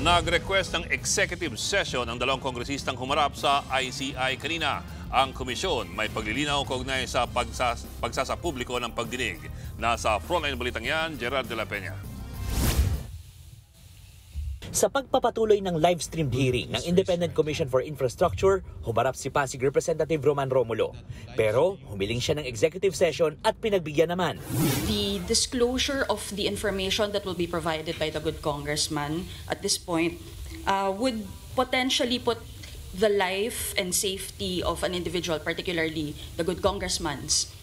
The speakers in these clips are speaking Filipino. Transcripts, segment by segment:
Nag-request ng executive session ang dalawang kongresistang humarap sa ICI kanina. Ang komisyon may paglilinaw kaugnay sa pagsasapubliko ng pagdinig. Nasa frontline balitang yan, Gerard de la Peña. Sa pagpapatuloy ng live-streamed hearing ng Independent Commission for Infrastructure, humarap si Pasig Representative Roman Romulo. Pero humiling siya ng executive session at pinagbigyan naman. The disclosure of the information that will be provided by the good congressman at this point would potentially put the life and safety of an individual, particularly the good congressman's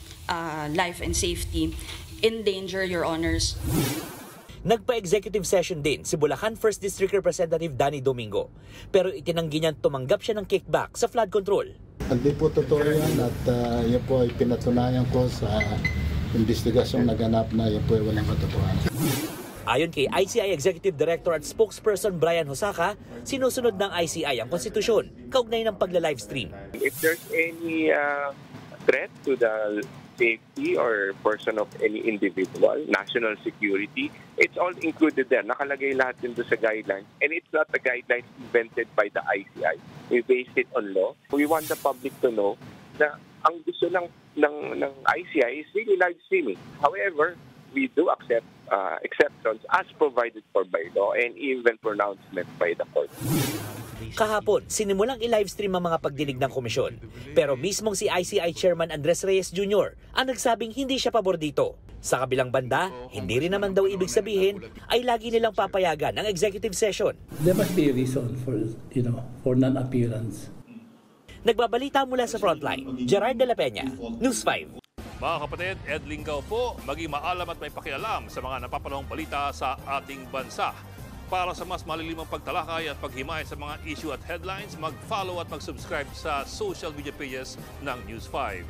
life and safety, in danger, Your Honors. Nagpa-executive session din si Bulacan 1st District Representative Danny Domingo. Pero itinanggi niyang tumanggap siya ng kickback sa flood control. Hindi po totoo yan at yan po ay pinatunayan ko sa investigasyong naganap na yan po ay walang katotohanan. Ayon kay ICI Executive Director at Spokesperson Brian Hosaka, sinusunod ng ICI ang konstitusyon kaugnay ng pagla-livestream. If there's any threat to the safety or person of any individual, national security, it's all included there. Nakalagay lahat din doon sa guidelines. And it's not the guidelines invented by the ICI. We based it on law. We want the public to know na ang gusto ng ICI is really live streaming. However, we do accept exceptions as provided for by law and even pronouncement by the court. Kahapon, sinimulang i-livestream ang mga pagdinig ng komisyon. Pero mismong si ICI Chairman Andres Reyes Jr. ang nagsabing hindi siya pabor dito. Sa kabilang banda, hindi rin naman daw ibig sabihin ay lagi nilang papayagan ang executive session. There must be a reason for non-appearance. Nagbabalita mula sa Frontline, Gerard de la Peña, News 5. Mga kapatid, Ed Lingaw po, maging maalam at may pakialam sa mga napapanahong balita sa ating bansa. Para sa mas malilimang pagtalakay at paghimay sa mga issue at headlines, mag-follow at mag-subscribe sa social media pages ng News 5.